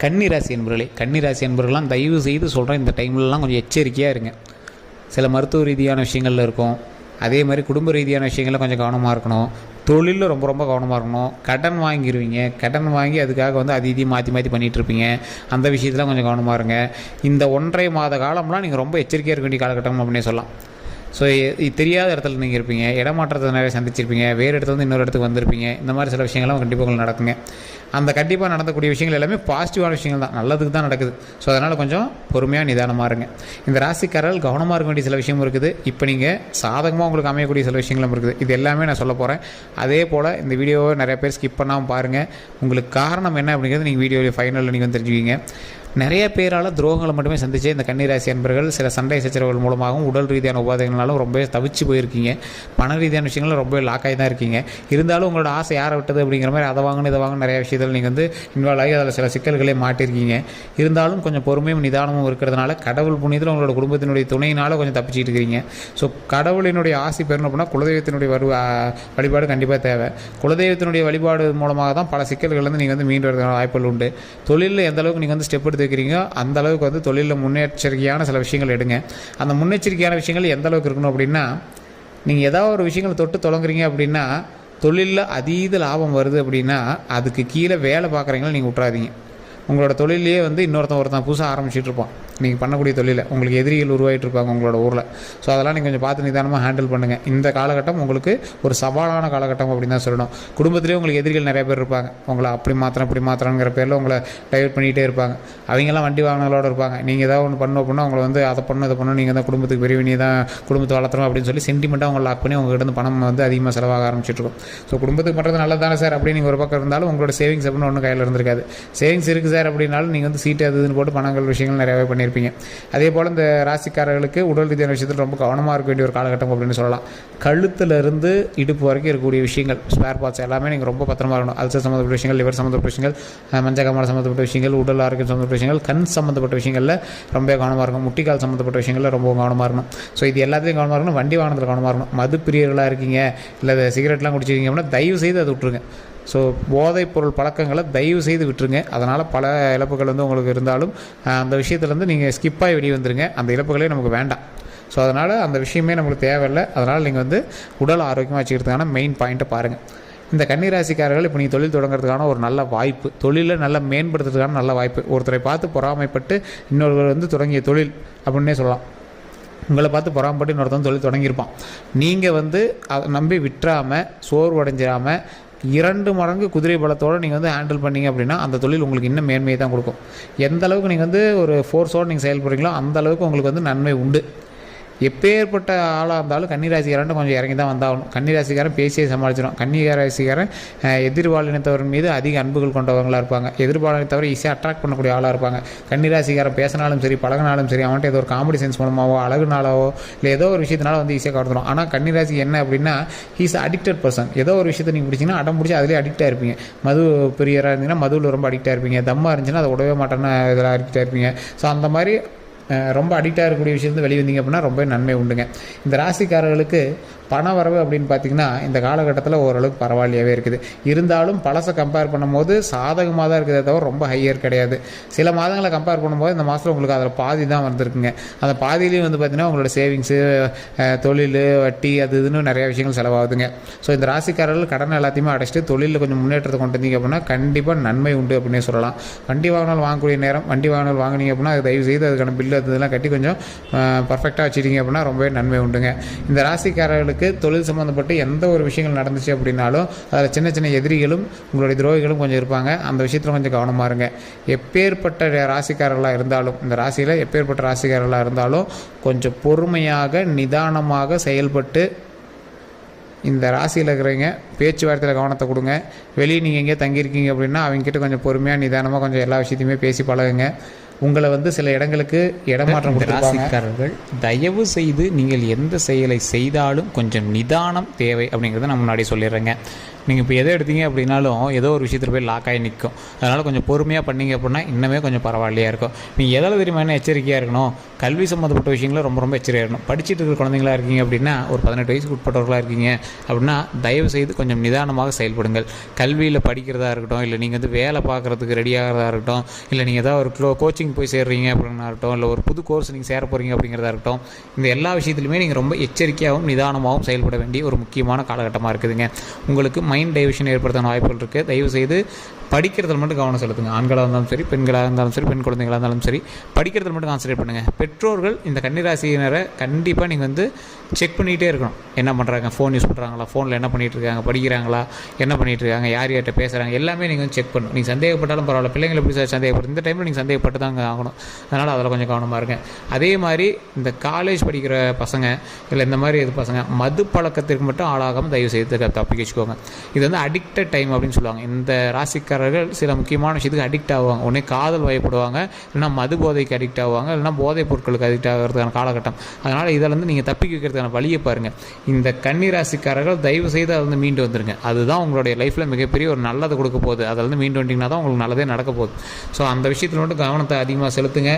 கன்னிராசி என்பவர்களே, கன்னிராசி என்பவர்கள்லாம் தயவு செய்து சொல்கிறேன், இந்த டைம்லலாம் கொஞ்சம் எச்சரிக்கையாக இருங்க. சில மருத்துவ ரீதியான விஷயங்களில் இருக்கும், அதே மாதிரி குடும்ப ரீதியான விஷயங்களில் கொஞ்சம் கவனமாக இருக்கணும். தொழிலில் ரொம்ப ரொம்ப கவனமாக இருக்கணும். கடன் வாங்கிடுவீங்க, கடன் வாங்கி அதுக்காக வந்து அது இதையும் மாற்றி மாற்றி பண்ணிகிட்ருப்பீங்க. அந்த விஷயத்தில் கொஞ்சம் கவனமாக இருங்க. இந்த 1.5 மாத காலம்லாம் நீங்கள் ரொம்ப எச்சரிக்கையாக இருக்க வேண்டிய காலகட்டம் அப்படின்னே சொல்லலாம். ஸோ தெரியாத இடத்துல நீங்கள் இருப்பீங்க, இடமாற்றத்தை நிறைய சந்திச்சிருப்பீங்க, வேறு இடத்துல வந்து இன்னொரு இடத்துக்கு வந்திருப்பீங்க. இந்த மாதிரி சில விஷயங்கள்லாம் கண்டிப்பாக உங்களுக்கு நடக்குங்க. அந்த கண்டிப்பாக நடக்கக்கூடிய விஷயங்கள் எல்லாமே பாசிட்டிவான விஷயங்கள் தான், நல்லதுக்கு தான் நடக்குது. ஸோ அதனால் கொஞ்சம் பொறுமையாக நிதானமாக இருங்க. இந்த ராசிக்காரர்கள் கவனமாக இருக்க வேண்டிய சில விஷயமும் இருக்குது. இப்போ நீங்கள் சாதகமாக உங்களுக்கு அமையக்கூடிய சில விஷயங்களும் இருக்குது. இது எல்லாமே நான் சொல்ல போகிறேன். அதே போல் இந்த வீடியோவை நிறைய பேர் ஸ்கிப் பண்ணாமல் பாருங்கள். உங்களுக்கு காரணம் என்ன அப்படிங்கிறது நீங்கள் வீடியோவில் ஃபைனலில் நீங்கள் வந்து தெரிஞ்சுக்கிங்க. நிறைய பேரால் துரோகங்களை மட்டுமே சந்திச்சு இந்த கன்னிராசி அன்பர்கள் சில சண்டை சச்சரவுகள் மூலமாகவும் உடல் ரீதியான உபாதைகளாலும் ரொம்ப தவிச்சு போயிருக்கீங்க. பண ரீதியான விஷயங்களும் ரொம்ப லாக்காகி தான் இருக்கீங்க. இருந்தாலும் உங்களோட ஆசை யாரை விட்டது அப்படிங்கிற மாதிரி அதை வாங்கணும் இதை வாங்கணும் நிறைய விஷயத்தில் நீங்கள் வந்து இன்வால்வ் ஆகி அதில் சில சிக்கல்களே மாட்டிருக்கீங்க. இருந்தாலும் கொஞ்சம் பொறுமையும் நிதானமும் இருக்கிறதுனால கடவுள் புண்ணியத்தில் உங்களோட குடும்பத்தினுடைய துணையினால் கொஞ்சம் தப்பிச்சிட்டு இருக்கிறீங்க. ஸோ கடவுளினுடைய ஆசை பெறணும் அப்படின்னா குலதெய்வத்தினுடைய வழிபாடு கண்டிப்பாக தேவை. குலதெய்வத்தினுடைய வழிபாடு மூலமாக தான் பல சிக்கல்கள்லேருந்து நீங்கள் வந்து மீண்டு வரதுக்கான வாய்ப்புகள் உண்டு. தொழிலில் எந்த அளவுக்கு நீங்கள் வந்து ஸ்டெப் எடுத்து வைக்கிறீங்க அந்த அளவுக்கு வந்து தொழிலில் முன்னெச்சரிக்கையான சில விஷயங்கள் எடுங்க. அந்த முன்னெச்சரிக்கையான விஷயங்கள் எந்த அளவுக்கு இருக்கணும் அப்படின்னா, நீங்கள் ஏதாவது ஒரு விஷயங்களை தொட்டு தொடங்குறீங்க அப்படின்னா தொழிலில் அதீத லாபம் வருது அப்படின்னா அதுக்கு கீழே வேலை பார்க்குறீங்களா நீங்கள் விட்றாதீங்க. உங்களோட தொழிலையே வந்து ஒருத்தன் புதுசாக ஆரம்பிச்சுட்டு இருப்பான். நீங்கள் பண்ணக்கூடிய தொழிலில் உங்களுக்கு எதிரிகள் உருவாகிட்டு இருப்பாங்க உங்களோட ஊரில். ஸோ அதெல்லாம் நீங்கள் கொஞ்சம் பார்த்து நிதானமாக ஹேண்டில் பண்ணுங்கள். இந்த காலகட்டம் உங்களுக்கு ஒரு சவாலான காலகட்டம் அப்படின்னு தான் சொல்லணும். குடும்பத்திலே உங்களுக்கு எதிரிகள் நிறைய பேர் இருப்பாங்க. உங்களை அப்படி மாத்திரம் இப்படி மாத்திரங்கிற பேரில் உங்களை டைவர்ட் பண்ணிகிட்டே இருப்பாங்க. அவங்கெல்லாம் வண்டி வாகனங்களோடு இருப்பாங்க. நீங்கள் ஏதாவது ஒன்று பண்ணணும் அப்படின்னா உங்களை வந்து அதை பண்ணணும் இதை பண்ணணும், நீங்கள் தான் குடும்பத்துக்கு பெரிய நீ தான் குடும்பத்தை வளர்த்துறோம் அப்படின்னு சொல்லி சென்டிமெண்ட்டாக உங்களை லாக் பண்ணி உங்கள்கிட்ட இருந்து பணம் வந்து அதிகமாக செலவாக ஆரம்பிச்சிட்ருக்கும். ஸோ குடும்பத்துக்கு பண்ணுறது நல்லதானே சார் அப்படின்னு நீங்கள் ஒரு பக்கம் இருந்தாலும் உங்களோட சேவிங்ஸ் அப்படின்னு ஒன்றும் கையில் இருந்திருக்காது. சேவிங்ஸ் இருக்குது சார் அப்படின்னாலும் நீங்கள் வந்து சீட்டு அது இதுன்னு போட்டு பணங்கள் விஷயங்கள் நிறையாவே பண்ணியிருப்பீங்க. அதே போல் இந்த ராசிக்காரர்களுக்கு உடல் ரீதியான விஷயத்தில் ரொம்ப கவனமாக இருக்க வேண்டிய ஒரு காலகட்டம் அப்படின்னு சொல்லலாம். கழுத்துலேருந்து இடுப்பு வரைக்கும் இருக்கக்கூடிய விஷயங்கள் ஸ்பேர் பார்ட்ஸ் எல்லாமே நீங்கள் ரொம்ப பத்திரமா இருக்கணும். அல்சர் சம்மந்தப்பட்ட விஷயங்கள், லிவர் சம்மந்தப்பட்ட விஷயங்கள், மஞ்சக்காமலை சம்மந்தப்பட்ட விஷயங்கள், உடல் ஆரோக்கியம் சம்மந்தப்பட்ட விஷயங்கள், கண் சம்மந்தப்பட்ட விஷயங்களில் ரொம்ப கவனமாக இருக்கணும். முட்டிக்கால் சம்மந்தப்பட்ட விஷயங்களில் ரொம்ப கவனமாக இருக்கணும். ஸோ இது எல்லாத்தையும் கவனமாக இருக்கணும். வண்டி வாகனத்தில் கவனமாக இருக்கணும். மது பிரியர்களாக இருக்கீங்க இல்லை சிகரெட்லாம் குடிச்சிருக்கீங்க அப்படின்னா தயவு செய்து அதை விட்டுருங்க. ஸோ போதைப் பொருள் பழக்கங்களை தயவு செய்து விட்டுருங்க. அதனால் பல இழப்புகள் வந்து உங்களுக்கு இருந்தாலும் அந்த விஷயத்துலேருந்து நீங்கள் ஸ்கிப்பாகி வெளியே வந்துடுங்க. அந்த இழப்புகளே நமக்கு வேண்டாம். ஸோ அதனால் அந்த விஷயமே நம்மளுக்கு தேவையில்லை. அதனால் நீங்கள் வந்து உடல் ஆரோக்கியமாக வச்சுக்கிறதுக்கான மெயின் பாயிண்ட்டை பாருங்கள். இந்த கன்னிராசிக்காரர்கள் இப்போ நீங்கள் தொழில் தொடங்குறதுக்கான ஒரு நல்ல வாய்ப்பு, தொழிலை நல்லா மேம்படுத்துறதுக்கான நல்ல வாய்ப்பு. ஒருத்தரை பார்த்து பொறாமைப்பட்டு இன்னொருவர் வந்து தொடங்கிய தொழில் அப்படின்னே சொல்லலாம். உங்களை பார்த்து பொறாமப்பட்டு இன்னொருத்தன் தொழில் தொடங்கியிருப்பான். நீங்கள் வந்து அதை நம்பி விட்டுறாமல் சோர்வடைஞ்சிடாமல் 2 மடங்கு குதிரை பலத்தோடு நீங்கள் வந்து ஹேண்டில் பண்ணிங்க அப்படின்னா அந்த தொழில் உங்களுக்கு இன்னும் மேன்மையை தான் கொடுக்கும். எந்த அளவுக்கு நீங்கள் வந்து ஒரு ஃபோர்ஸோடு நீங்கள் செயல்படுறீங்களோ அந்த அளவுக்கு உங்களுக்கு வந்து நன்மை உண்டு. எப்பேற்பட்ட ஆளாக இருந்தாலும் கன்னிராசிக்காரன் கொஞ்சம் இறங்கி தான் வந்தாகணும். கன்னிராசிக்காரன் பேசியே சமாளிச்சிடும். கன்னிராசிக்காரன் எதிர்பாலினத்தவர் மீது அதிக அன்புகள் கொண்டவங்களாக இருப்பாங்க. எதிர்பாலினத்தவரை ஈஸியாக அட்ராக்ட் பண்ணக்கூடிய ஆளாக இருப்பாங்க. கன்னிராசிக்காரன் பேசினாலும் சரி பழகினாலும் சரி அவன்கிட்ட ஏதோ ஒரு காமெடி சென்ஸ் மூலமாகவோ அழகுனாலவோ இல்லை ஏதோ ஒரு விஷயத்தினால வந்து ஈஸியாக கவர்ந்துடும். ஆனால் கன்னிராசி என்ன அப்படின்னா ஹீஸ் அடிக்டட் பர்சன். ஏதோ ஒரு விஷயத்தை நீங்கள் பிடிச்சிங்கன்னா அடம் பிடிச்சி அதிலே அடிக்டாக இருப்பீங்க. மது பிரியராக இருந்தீங்கன்னா மதுவில் ரொம்ப அடிக்டாக இருப்பீங்க. தம்மா இருந்துச்சுன்னா அதை உடவே மாட்டேன்னு இதில் அடிக்டாக இருப்பீங்க. ஸோ அந்த மாதிரி ரொம்ப அடிக்டாக இருக்கக்கூடிய விஷயத்து வெளியே வந்தீங்க அப்படின்னா ரொம்ப நன்மை உண்டுங்க. இந்த ராசிக்காரர்களுக்கு பண வரவு அப்படின்னு பார்த்திங்கன்னா இந்த காலகட்டத்தில் ஓரளவுக்கு பரவாயில்லையாகவே இருக்குது. இருந்தாலும் பழசை கம்பேர் பண்ணும்போது சாதகமாக தான் இருக்குதே தவிர ரொம்ப ஹையர் கிடையாது. சில மாதங்களை கம்பேர் பண்ணும்போது இந்த மாதத்தில் உங்களுக்கு அதில் பாதி தான் வந்திருக்குங்க. அந்த பாதியிலையும் வந்து பார்த்திங்கன்னா உங்களோட சேவிங்ஸு, தொழில், வட்டி அது இதுன்னு நிறையா விஷயங்கள் செலவாகுதுங்க. ஸோ இந்த ராசிக்காரர்கள் கடன் எல்லாத்தையுமே அடைச்சிட்டு தொழிலில் கொஞ்சம் முன்னேற்றத்தை கொண்டு வந்தீங்க அப்படின்னா கண்டிப்பாக நன்மை உண்டு அப்படின்னே சொல்லலாம். வண்டி வாகனம் வாங்கக்கூடிய நேரம் வண்டி வாகனம் வாங்கினீங்க அப்படின்னா அது தயவு செய்து அதுக்கான பில்லு அதெல்லாம் கட்டி கொஞ்சம் பர்ஃபெக்டாக வச்சுட்டீங்க அப்படின்னா ரொம்பவே நன்மை உண்டுங்க. இந்த ராசிக்காரர்களுக்கு தொழில் சம்மந்தப்பட்டு எந்த ஒரு விஷயங்கள் நடந்துச்சு அப்படின்னாலும் அதில் சின்ன சின்ன எதிரிகளும் உங்களுடைய துரோகிகளும் கொஞ்சம் இருப்பாங்க. அந்த விஷயத்தில் கொஞ்சம் கவனமாக இருங்க. எப்பேற்பட்ட ராசிக்காரர்களாக இருந்தாலும் இந்த ராசியில் எப்பேற்பட்ட ராசிக்காரர்களாக இருந்தாலும் கொஞ்சம் பொறுமையாக நிதானமாக செயல்பட்டு இந்த ராசியில் இருக்கிறவங்க பேச்சுவார்த்தையில் கவனத்தை கொடுங்க. வெளியே நீங்கள் எங்கேயே தங்கியிருக்கீங்க அப்படின்னா அவங்ககிட்ட கொஞ்சம் பொறுமையாக நிதானமாக கொஞ்சம் எல்லா விஷயத்தையுமே பேசி பழகுங்க. உங்களை வந்து சில இடங்களுக்கு இடமாற்றம் ராசிக்காரர்கள் தயவு செய்து நீங்கள் எந்த செயலை செய்தாலும் கொஞ்சம் நிதானம் தேவை அப்படிங்கிறத நான் முன்னாடி சொல்லிடுறேங்க. நீங்கள் இப்போ எதை எடுத்தீங்க அப்படின்னாலும் ஏதோ ஒரு விஷயத்தில் போய் லாக் ஆகி நிற்கும். அதனால் கொஞ்சம் பொறுமையாக பண்ணிங்க அப்படின்னா இன்னுமே கொஞ்சம் பரவாயில்லையாக இருக்கும். நீங்கள் எதில் தெரியுமா என்ன எச்சரிக்கையாக இருக்கணும், கல்வி சம்மந்தப்பட்ட விஷயங்கள ரொம்ப ரொம்ப எச்சரிக்கையாக இருக்கணும். படிச்சுட்டு இருக்கிற குழந்தைங்களா இருக்கீங்க அப்படின்னா, ஒரு 18 வயசுக்கு உட்பட்டவர்களாக இருக்கீங்க அப்படின்னா தயவு செய்து கொஞ்சம் நிதானமாக செயல்படுங்கள். கல்வியில் படிக்கிறதா இருக்கட்டும், இல்லை நீங்கள் வந்து வேலை பார்க்குறதுக்கு ரெடி ஆகிறதா இருக்கட்டும், இல்லை நீங்கள் ஏதாவது ஒரு கோச்சிங் போய் சேர்றீங்க அப்படின்னா இருக்கட்டும், இல்லை ஒரு புது கோர்ஸ் நீங்கள் சேர போகிறீங்க அப்படிங்கிறதா இருக்கட்டும், இந்த எல்லா விஷயத்துலையுமே நீங்கள் ரொம்ப எச்சரிக்கையாகவும் நிதானமாகவும் செயல்பட வேண்டிய ஒரு முக்கியமான காலகட்டமாக இருக்குதுங்க. உங்களுக்கு மைண்ட் டைவர்ஷன் ஏற்படுத்தான வாய்ப்புகள் இருக்குது. தயவுசெய்து படிக்கிறதுல மட்டும் கவனம் செலுத்துங்க. ஆண்களாக இருந்தாலும் சரி, பெண்களாக இருந்தாலும் சரி, பெண் குழந்தைகளாக இருந்தாலும் சரி, படிக்கிறதுல மட்டும் கான்சன்ட்ரேட் பண்ணுங்கள். பெற்றோர்கள் இந்த கன்னிராசியினரை கண்டிப்பாக நீங்கள் வந்து செக் பண்ணிகிட்டே இருக்கணும். என்ன பண்ணுறாங்க, ஃபோன் யூஸ் பண்ணுறாங்களா, ஃபோனில் என்ன பண்ணிகிட்டு இருக்காங்க, படிக்கிறாங்களா, என்ன பண்ணிகிட்டு இருக்காங்க, யார் யார்கிட்ட பேசுகிறாங்க, எல்லாமே நீங்கள் வந்து செக் பண்ணணும். நீங்கள் சந்தேகப்பட்டாலும் பரவாயில்ல, பிள்ளைங்களை எப்படி சார் சந்தேகப்படும், இந்த டைமில் நீங்கள் சந்தேகப்பட்டு தாங்க ஆகணும். அதனால் அதில் கொஞ்சம் கவனமாக இருங்க. அதே மாதிரி இந்த காலேஜ் படிக்கிற பசங்க, இல்லை இந்த மாதிரி இது பசங்க மது பழக்கத்திற்கு மட்டும் ஆளாகாமல் தயவு செய்து தப்பிக்க வச்சுக்கோங்க. இது வந்து அடிக்டட் டைம் அப்படின்னு சொல்லுவாங்க. இந்த ராசிக்காரர்கள் சில முக்கியமான விஷயத்துக்கு அடிக்ட் ஆகுவாங்க. ஒன்றே காதல் வயப்படுவாங்க, இல்லைனா மது போதைக்கு அடிக்ட் ஆகுவாங்க, இல்லைனா போதைப் பொருட்களுக்கு அடிக்ட் ஆகிறதுக்கான காலகட்டம். அதனால் இதிலேருந்து நீங்கள் தப்பிக்க வைக்கிறதுக்கான வழியை பாருங்கள். இந்த கன்னிராசிக்காரர்கள் தயவு செய்து அதை வந்து மீண்டு வந்துருங்க. அதுதான் உங்களுடைய லைஃப்பில் மிகப்பெரிய ஒரு நல்லது கொடுக்க போகுது. அதில் வந்து மீண்டு வந்துட்டிங்கன்னா தான் உங்களுக்கு நல்லதே நடக்க போகுது. ஸோ அந்த விஷயத்தில் மட்டும் கவனத்தை அதிகமாக செலுத்துங்க.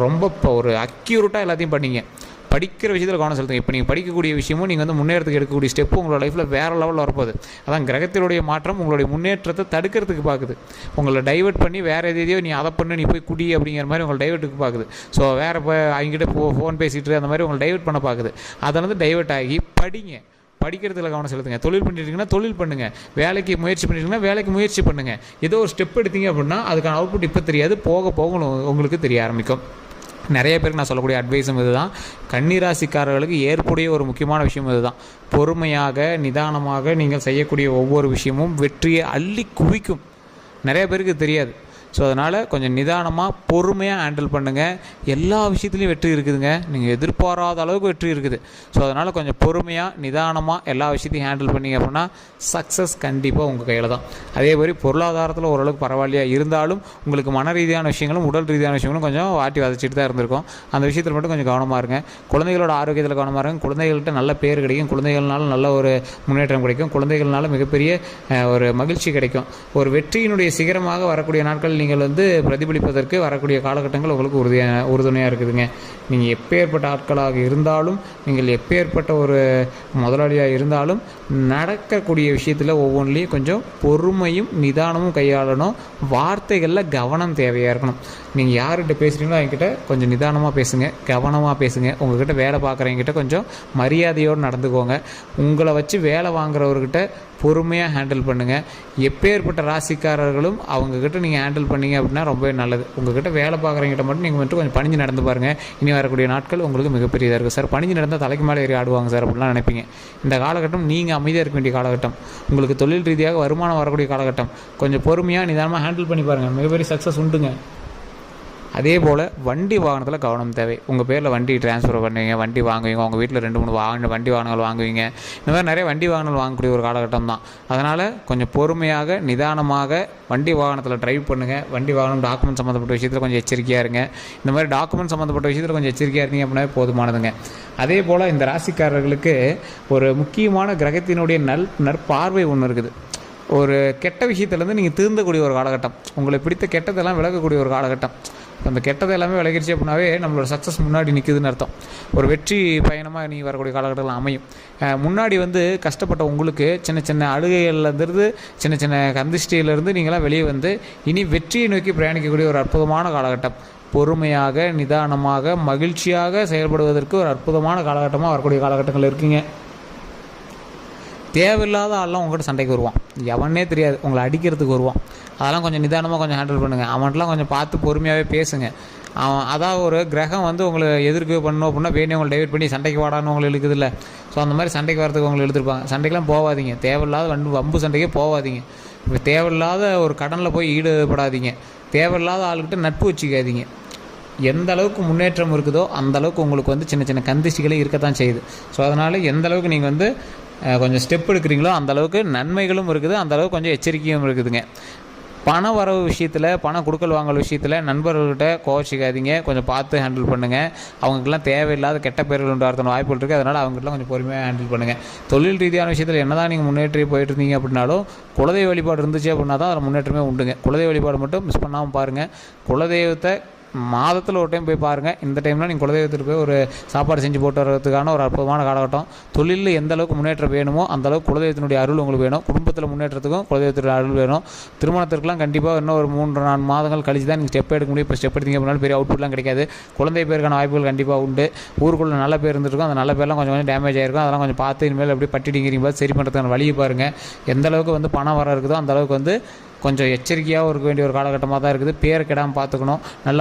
ரொம்ப ஒரு அக்யூரேட்டாக எல்லாத்தையும் பண்ணிங்க. படிக்கிற விஷயத்தில் கவனம் செலுத்துங்க. இப்போ நீங்கள் படிக்கக்கூடிய விஷயமும் நீங்கள் வந்து முன்னேறத்துக்கு எடுக்கக்கூடிய ஸ்டெப்பு உங்களோட லைஃப்பில் வேறு லெவலில் வரப்போகுது. அதான் கிரகத்தினுடைய மாற்றம் உங்களுடைய முன்னேற்றத்தை தடுக்கிறதுக்கு பார்க்குது. உங்களை டைவெர்ட் பண்ணி வேறு எதையோ நீ அதை பண்ணு, நீ போய் குடி அப்படிங்கிற மாதிரி உங்களை டைவெர்ட்டுக்கு பார்க்குது. ஸோ வேறு இப்போ அவங்ககிட்ட ஃபோன் பேசிகிட்டு அந்த மாதிரி உங்களை டைவெர்ட் பண்ண பார்க்குது. அதை வந்து டைவெர்ட் ஆகி படிங்க. படிக்கிறதுல கவனம் செலுத்துங்க. தொழில் பண்ணிட்டீங்கன்னா தொழில் பண்ணுங்கள். வேலைக்கு முயற்சி பண்ணிட்டீங்கன்னா வேலைக்கு முயற்சி பண்ணுங்கள். ஏதோ ஒரு ஸ்டெப் எடுத்தீங்க அப்படின்னா அதுக்கான அவுட்புட் இப்போ தெரியாது, போக போக உங்களுக்கு தெரிய ஆரம்பிக்கும். நிறைய பேருக்கு நான் சொல்லக்கூடிய அட்வைஸும் இதுதான். கன்னிராசிக்காரர்களுக்கு ஏற்புடைய ஒரு முக்கியமான விஷயம் இதுதான். பொறுமையாக நிதானமாக நீங்கள் செய்யக்கூடிய ஒவ்வொரு விஷயமும் வெற்றியை அள்ளி குவிக்கும். நிறைய பேருக்கு தெரியாது. ஸோ அதனால் கொஞ்சம் நிதானமாக பொறுமையாக ஹேண்டில் பண்ணுங்கள். எல்லா விஷயத்துலையும் வெற்றி இருக்குதுங்க. நீங்கள் எதிர்பாராத அளவுக்கு வெற்றி இருக்குது. ஸோ அதனால் கொஞ்சம் பொறுமையாக நிதானமாக எல்லா விஷயத்தையும் ஹேண்டில் பண்ணிங்க அப்படின்னா சக்ஸஸ் கண்டிப்பாக உங்கள் கையில் தான். அதே மாதிரி பொருளாதாரத்தில் ஓரளவுக்கு பரவாயில்லையா இருந்தாலும் உங்களுக்கு மன ரீதியான விஷயங்களும் உடல் ரீதியான விஷயங்களும் கொஞ்சம் வாட்டி வதச்சிட்டு தான் இருந்திருக்கும். அந்த விஷயத்தில் மட்டும் கொஞ்சம் கவனமாக இருங்க. குழந்தைகளோட ஆரோக்கியத்தில் கவனமாக இருங்க. குழந்தைகள்கிட்ட நல்ல பேர் கிடைக்கும். குழந்தைகள்னால நல்ல ஒரு முன்னேற்றம் கிடைக்கும். குழந்தைகள்னால மிகப்பெரிய ஒரு மகிழ்ச்சி கிடைக்கும். ஒரு வெற்றியினுடைய சிகரமாக வரக்கூடிய நாட்கள் நீங்கள் வந்து பிரதிபலிப்பதற்கு வரக்கூடிய காலகட்டங்கள் உங்களுக்கு உறுதுணையாக இருக்குதுங்க. நீங்கள் எப்பேற்பட்ட ஆட்களாக இருந்தாலும், நீங்கள் எப்பேற்பட்ட ஒரு முதலாளியாக இருந்தாலும், நடக்கக்கூடிய விஷயத்தில் ஒவ்வொன்றிலையும் கொஞ்சம் பொறுமையும் நிதானமும் கையாளணும். வார்த்தைகளில் கவனம் தேவையாக இருக்கணும். நீங்கள் யார்கிட்ட பேசுகிறீங்களோ அவங்ககிட்ட கொஞ்சம் நிதானமாக பேசுங்க, கவனமாக பேசுங்க. உங்கள்கிட்ட வேலை பார்க்குறவங்ககிட்ட கொஞ்சம் மரியாதையோடு நடந்துக்கோங்க. உங்களை வச்சு வேலை வாங்குறவர்கிட்ட பொறுமையாக ஹேண்டில் பண்ணுங்கள். எப்பேற்பட்ட ராசிக்காரர்களும் அவங்கக்கிட்ட நீங்கள் ஹேண்டில் பண்ணிங்க அப்படின்னா ரொம்பவே நல்லது. உங்கள்கிட்ட வேலை பார்க்குறவங்ககிட்ட மட்டும் நீங்கள் மட்டும் கொஞ்சம் பணிஞ்சு நடந்து பாருங்கள். இனி வரக்கூடிய நாட்கள் உங்களுக்கு மிகப்பெரியதாக இருக்குது. சார் பணிஞ்சு நடந்தால் தலைக்கு மேலே ஏறி ஆடுவாங்க சார் அப்படிலாம் நினைப்பீங்க. இந்த காலகட்டம் நீங்கள் அமைதியாக இருக்க வேண்டிய காலகட்டம். உங்களுக்கு தொழில் ரீதியாக வருமானம் வரக்கூடிய காலகட்டம். கொஞ்சம் பொறுமையாக நிதானமாக ஹேண்டில் பண்ணி பாருங்கள். மிகப்பெரிய சக்ஸஸ் உண்டுங்க. அதே போல் வண்டி வாகனத்தில் கவனம் தேவை. உங்கள் பேரில் வண்டி ட்ரான்ஸ்ஃபர் பண்ணுவீங்க, வண்டி வாங்குவீங்க, உங்கள் வீட்டில் 2-3 வண்டி வாகனங்கள் வாங்குவீங்க. இந்த மாதிரி நிறைய வண்டி வாகனங்கள் வாங்கக்கூடிய ஒரு காலகட்டம் தான். அதனால் கொஞ்சம் பொறுமையாக நிதானமாக வண்டி வாகனத்தில் ட்ரைவ் பண்ணுங்கள். வண்டி வாகனம் டாக்குமெண்ட் சம்மந்தப்பட்ட விஷயத்தில் கொஞ்சம் எச்சரிக்கையாக இருங்க. இந்த மாதிரி டாக்குமெண்ட் சம்மந்தப்பட்ட விஷயத்தில் கொஞ்சம் எச்சரிக்கையாக இருந்தீங்க அப்படின்னா போதுமானதுங்க. அதே போல் இந்த ராசிக்காரர்களுக்கு ஒரு முக்கியமான கிரகத்தினுடைய நற்பார்வை ஒன்று இருக்குது. ஒரு கெட்ட விஷயத்துலேருந்து நீங்கள் திருந்தக்கூடிய ஒரு காலகட்டம். உங்களை பிடித்த கெட்டதெல்லாம் விலகக்கூடிய ஒரு காலகட்டம். அந்த கெட்டதை எல்லாமே விலகிடுச்சு அப்படின்னாவே நம்மளோட சக்ஸஸ் முன்னாடி நிற்குதுன்னு அர்த்தம். ஒரு வெற்றி பயணமாக நீ வரக்கூடிய காலகட்டத்தில் அமையும். முன்னாடி வந்து கஷ்டப்பட்ட உங்களுக்கு சின்ன சின்ன அழுகைகள்லேருந்து, சின்ன சின்ன கந்திஷ்டியிலேருந்து நீங்களாம் வெளியே வந்து இனி வெற்றியை நோக்கி பிரயாணிக்கக்கூடிய ஒரு அற்புதமான காலகட்டம். பொறுமையாக நிதானமாக மகிழ்ச்சியாக செயல்படுவதற்கு ஒரு அற்புதமான காலகட்டமாக வரக்கூடிய காலகட்டங்கள் இருக்குங்க. தேவையில்லாத ஆள்லாம் உங்கள்கிட்ட சண்டைக்கு வருவான். எவனே தெரியாது, உங்களை அடிக்கிறதுக்கு வருவான். அதெல்லாம் கொஞ்சம் நிதானமாக கொஞ்சம் ஹேண்டில் பண்ணுங்கள். அவன்கிட்டலாம் கொஞ்சம் பார்த்து பொறுமையாகவே பேசுங்க. அவன் அதான் ஒரு கிரகம் வந்து உங்களை எதிர்க்கு பண்ணணும் அப்படின்னா வேணும் உங்களை டைவெர்ட் பண்ணி சண்டைக்கு வாடான்னு உங்களை இழுக்குது இல்லை. ஸோ அந்த மாதிரி சண்டைக்கு வரதுக்கு உங்களை எழுதிருப்பாங்க. சண்டைக்கெலாம் போகாதீங்க. தேவையில்லாத வம்பு சண்டைக்கே போகாதீங்க. இப்போ தேவையில்லாத ஒரு கடனில் போய் ஈடுபடாதீங்க. தேவையில்லாத ஆளுக்கிட்ட நட்பு வச்சுக்காதீங்க. எந்த அளவுக்கு முன்னேற்றம் இருக்குதோ அந்த அளவுக்கு உங்களுக்கு வந்து சின்ன சின்ன கந்திஷ்டிகளே இருக்கத்தான் செய்யுது. ஸோ அதனால் எந்த அளவுக்கு நீங்கள் வந்து கொஞ்சம் ஸ்டெப் எடுக்கிறீங்களோ அந்தளவுக்கு நன்மைகளும் இருக்குது, அந்தளவுக்கு கொஞ்சம் எச்சரிக்கையும் இருக்குதுங்க. பண வரவு விஷயத்தில், பண கொடுக்கல் வாங்கல் விஷயத்தில் நண்பர்கள்கிட்ட கோச்சிக்காதீங்க. கொஞ்சம் பார்த்து ஹேண்டில் பண்ணுங்கள். அவங்களுக்கெல்லாம் தேவையில்லாத கெட்ட பேர்கள் உண்டாகிறதுன வாய்ப்புகள் இருக்குது. அதனால் அவங்ககிட்டலாம் கொஞ்சம் பொறுமையாக ஹேண்டில் பண்ணுங்கள். தொழில் ரீதியான விஷயத்தில் என்ன தான் நீங்கள் முன்னேற்றி போயிட்டு இருந்தீங்க அப்படின்னாலும், குலதெய்வ வழிபாடு இருந்துச்சு அப்படின்னா தான் அதில் முன்னேற்றமே உண்டுங்க. குலதெய்வ வழிபாடு மட்டும் மிஸ் பண்ணாமல் பாருங்கள். குலதெய்வத்தை மாதத்தில் ஒரு டைம் போய் பாருங்கள். இந்த டைமில் நீங்கள் குலதெய்வத்துக்கு போய் ஒரு சாப்பாடு செஞ்சு போட்டு வர்றதுக்கான ஒரு அற்புதமான காலகட்டம். தொழிலில் எந்த அளவுக்கு முன்னேற்றம் வேணுமோ அந்த அளவுக்கு குலதெய்வத்தினுடைய அருள் உங்களுக்கு வேணும். குடும்பத்தில் முன்னேற்றத்துக்கும் குலதெய்வத்தினுடைய அருள் வேணும். திருமணத்திற்கெலாம் கண்டிப்பாக இன்னும் ஒரு 3-4 மாதங்கள் கழிச்சு தான் நீங்கள் ஸ்டெப் எடுக்க முடியும். இப்போ ஸ்டெப் எடுத்தீங்க அப்படின்னாலும் பெரிய அவுட்புட்லாம் கிடைக்காது. குழந்தை பேருக்கான வாய்ப்புகள் கண்டிப்பாக உண்டு. ஊருக்குள்ளே நல்ல பேர் இருந்துருக்கும். அந்த நல்ல பேர்லாம் கொஞ்சம் டேமேஜ் ஆகிருக்கும். அதெல்லாம் கொஞ்சம் பார்த்து இனிமேல் எப்படி பட்டிடிங்கிறீங்க சரி பண்ணுறதுக்கான வழியை பாருங்கள். எந்த அளவுக்கு பணம் வர இருக்குதோ அந்த அளவுக்கு கொஞ்சம் எச்சரிக்கையாகவும் இருக்க வேண்டிய ஒரு காலகட்டமாக தான் இருக்குது. பேரை கெடாமல் பார்த்துக்கணும். நல்ல